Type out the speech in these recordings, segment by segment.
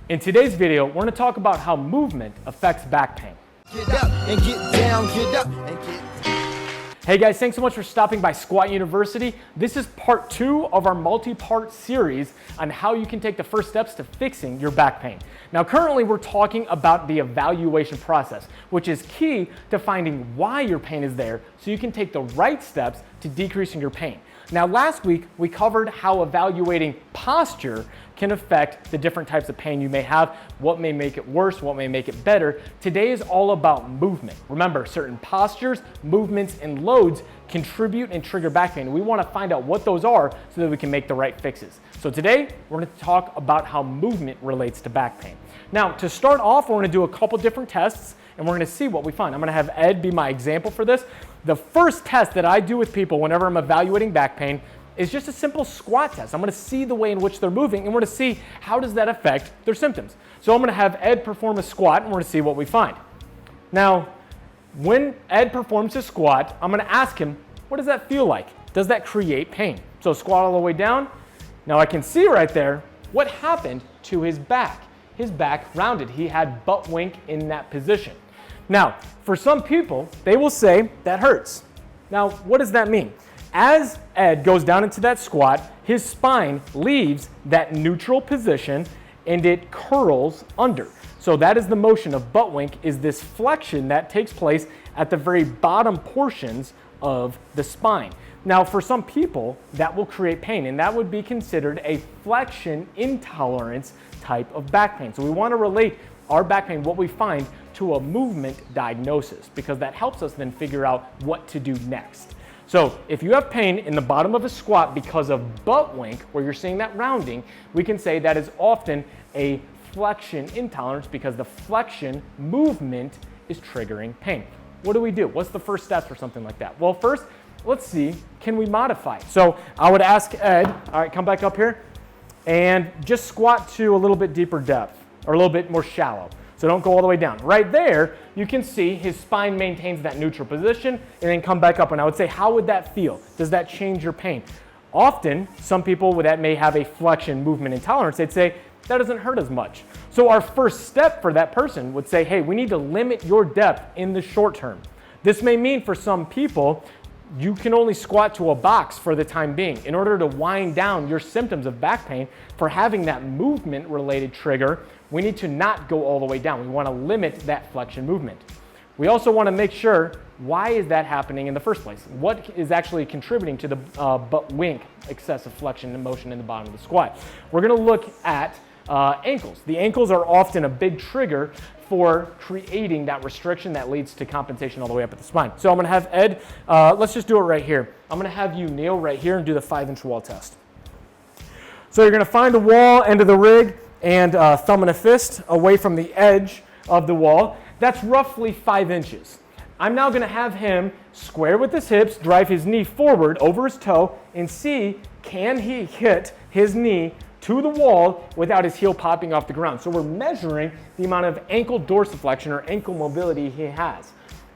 In today's video, we're going to talk about how movement affects back pain. Get up and get down, get up and get. Hey guys, thanks so much for stopping by Squat University. This is part 2 of our multi-part series on how you can take the first steps to fixing your back pain. Now currently we're talking about the evaluation process, which is key to finding why your pain is there so you can take the right steps to decreasing your pain. Now last week we covered how evaluating posture can affect the different types of pain you may have, what may make it worse, what may make it better. Today is all about movement. Remember, certain postures, movements, and loads contribute and trigger back pain. We want to find out what those are so that we can make the right fixes. So today we're going to talk about how movement relates to back pain. Now to start off, we're going to do a couple different tests and we're going to see what we find. I'm going to have Ed be my example for this. The first test that I do with people whenever I'm evaluating back pain is just a simple squat test. I'm going to see the way in which they're moving and we're going to see how does that affect their symptoms. So I'm going to have Ed perform a squat and we're going to see what we find. Now, when Ed performs his squat, I'm going to ask him, what does that feel like? Does that create pain? So squat all the way down. Now I can see right there what happened to his back. His back rounded. He had butt wink in that position. Now, for some people, they will say that hurts. Now, what does that mean? As Ed goes down into that squat, his spine leaves that neutral position and it curls under. So that is the motion of butt wink, is this flexion that takes place at the very bottom portions of the spine. Now, for some people, that will create pain, and that would be considered a flexion intolerance type of back pain. So we want to relate our back pain, what we find, to a movement diagnosis, because that helps us then figure out what to do next. So if you have pain in the bottom of a squat because of butt wink, where you're seeing that rounding, we can say that is often a flexion intolerance because the flexion movement is triggering pain. What do we do? What's the first step for something like that? Well, first, let's see, can we modify it? So I would ask Ed, all right, come back up here, and just squat to a little bit deeper depth, or a little bit more shallow. So don't go all the way down. Right there, you can see his spine maintains that neutral position and then come back up. And I would say, how would that feel? Does that change your pain? Often, some people that may have a flexion movement intolerance, they'd say, that doesn't hurt as much. So our first step for that person would say, hey, we need to limit your depth in the short term. This may mean for some people, you can only squat to a box for the time being. In order to wind down your symptoms of back pain, for having that movement-related trigger, we need to not go all the way down. We want to limit that flexion movement. We also want to make sure, why is that happening in the first place? What is actually contributing to the butt wink, excessive flexion and motion in the bottom of the squat? We're going to look at ankles. The ankles are often a big trigger for creating that restriction that leads to compensation all the way up at the spine. So I'm going to have Ed, let's just do it right here. I'm going to have you kneel right here and do the 5-inch wall test. So you're going to find a wall, end of the rig, and thumb and a fist away from the edge of the wall. That's roughly 5 inches. I'm now going to have him square with his hips, drive his knee forward over his toe, and see, can he hit his knee to the wall without his heel popping off the ground. So we're measuring the amount of ankle dorsiflexion or ankle mobility he has.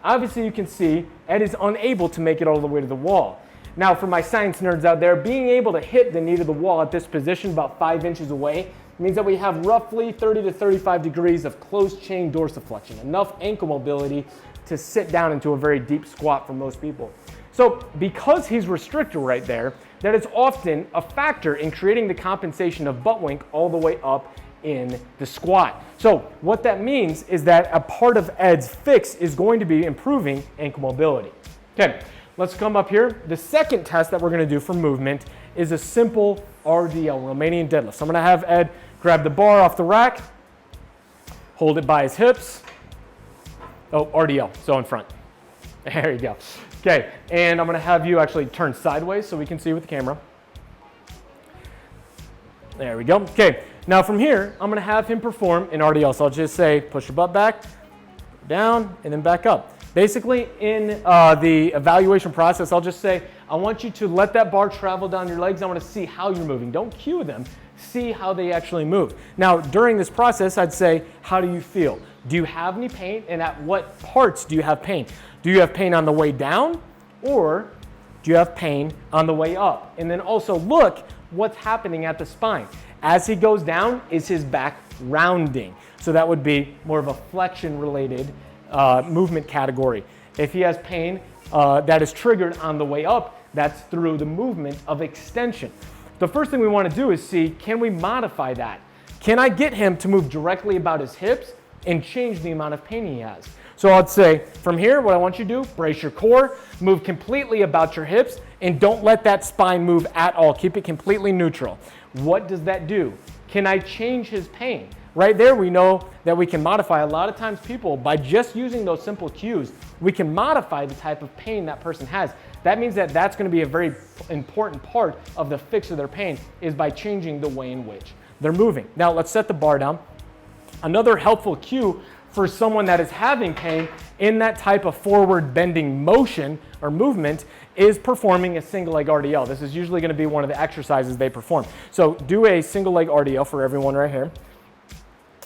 Obviously you can see Ed is unable to make it all the way to the wall. Now for my science nerds out there, being able to hit the knee to the wall at this position about 5 inches away means that we have roughly 30 to 35 degrees of closed chain dorsiflexion, enough ankle mobility to sit down into a very deep squat for most people. So because he's restricted right there, that is often a factor in creating the compensation of butt wink all the way up in the squat. So what that means is that a part of Ed's fix is going to be improving ankle mobility. Okay, let's come up here. The second test that we're going to do for movement is a simple RDL, Romanian deadlift. So I'm going to have Ed grab the bar off the rack, hold it by his hips. Oh, RDL, so in front. There you go. Okay, and I'm going to have you actually turn sideways so we can see with the camera. There we go. Okay, now from here, I'm going to have him perform an RDL. So I'll just say, push your butt back, down, and then back up. Basically, in the evaluation process, I'll just say, I want you to let that bar travel down your legs. I want to see how you're moving. Don't cue them. See how they actually move. Now, during this process, I'd say, how do you feel? Do you have any pain? And at what parts do you have pain? Do you have pain on the way down? Or do you have pain on the way up? And then also look what's happening at the spine. As he goes down, is his back rounding. So that would be more of a flexion related movement category. If he has pain that is triggered on the way up, that's through the movement of extension. The first thing we want to do is see, can we modify that? Can I get him to move directly about his hips and change the amount of pain he has? So I'd say, from here, what I want you to do, brace your core, move completely about your hips, and don't let that spine move at all. Keep it completely neutral. What does that do? Can I change his pain? Right there, we know that we can modify. A lot of times people, by just using those simple cues, we can modify the type of pain that person has. That means that that's going to be a very important part of the fix of their pain, is by changing the way in which they're moving. Now let's set the bar down. Another helpful cue for someone that is having pain in that type of forward bending motion or movement is performing a single leg RDL. This is usually going to be one of the exercises they perform. So do a single leg RDL for everyone right here.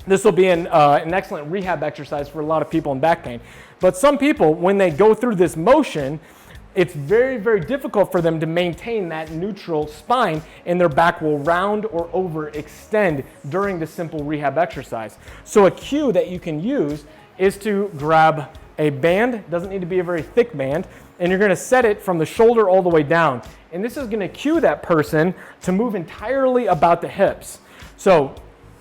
This will be an excellent rehab exercise for a lot of people in back pain. But some people, when they go through this motion, it's very, very difficult for them to maintain that neutral spine, and their back will round or overextend during the simple rehab exercise. So a cue that you can use is to grab a band, doesn't need to be a very thick band, and you're gonna set it from the shoulder all the way down. And this is gonna cue that person to move entirely about the hips. So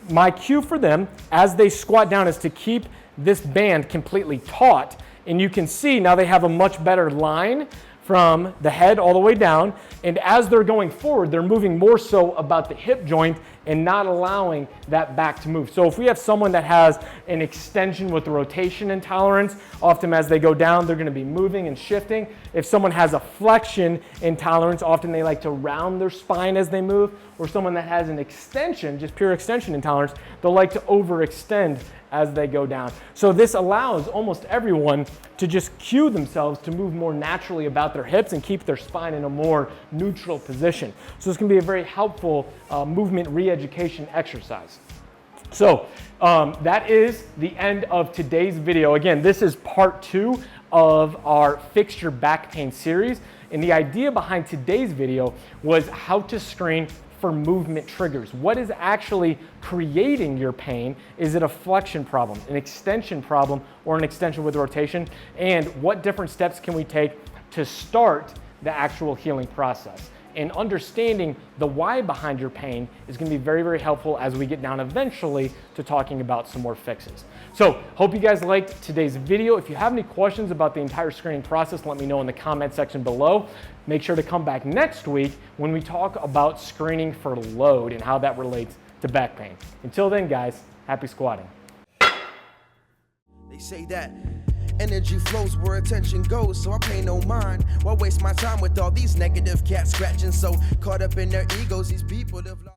my cue for them as they squat down is to keep this band completely taut. And you can see now they have a much better line from the head all the way down. And as they're going forward, they're moving more so about the hip joint and not allowing that back to move. So if we have someone that has an extension with rotation intolerance, often as they go down, they're going to be moving and shifting. If someone has a flexion intolerance, often they like to round their spine as they move. Or someone that has an extension, just pure extension intolerance, they'll like to overextend as they go down. So this allows almost everyone to just cue themselves to move more naturally about their hips and keep their spine in a more neutral position. So this can be a very helpful movement re-education exercise. So that is the end of today's video. Again, this is part 2 of our Fix Your Back Pain series. And the idea behind today's video was how to screen for movement triggers. What is actually creating your pain? Is it a flexion problem, an extension problem, or an extension with rotation? And what different steps can we take to start the actual healing process? And understanding the why behind your pain is going to be very, very helpful as we get down eventually to talking about some more fixes. So hope you guys liked today's video. If you have any questions about the entire screening process, let me know in the comment section below. Make sure to come back next week when we talk about screening for load and how that relates to back pain. Until then, guys, happy squatting. They say that energy flows where attention goes, so I pay no mind. Why waste my time with all these negative cats scratching? So caught up in their egos, these people have lost.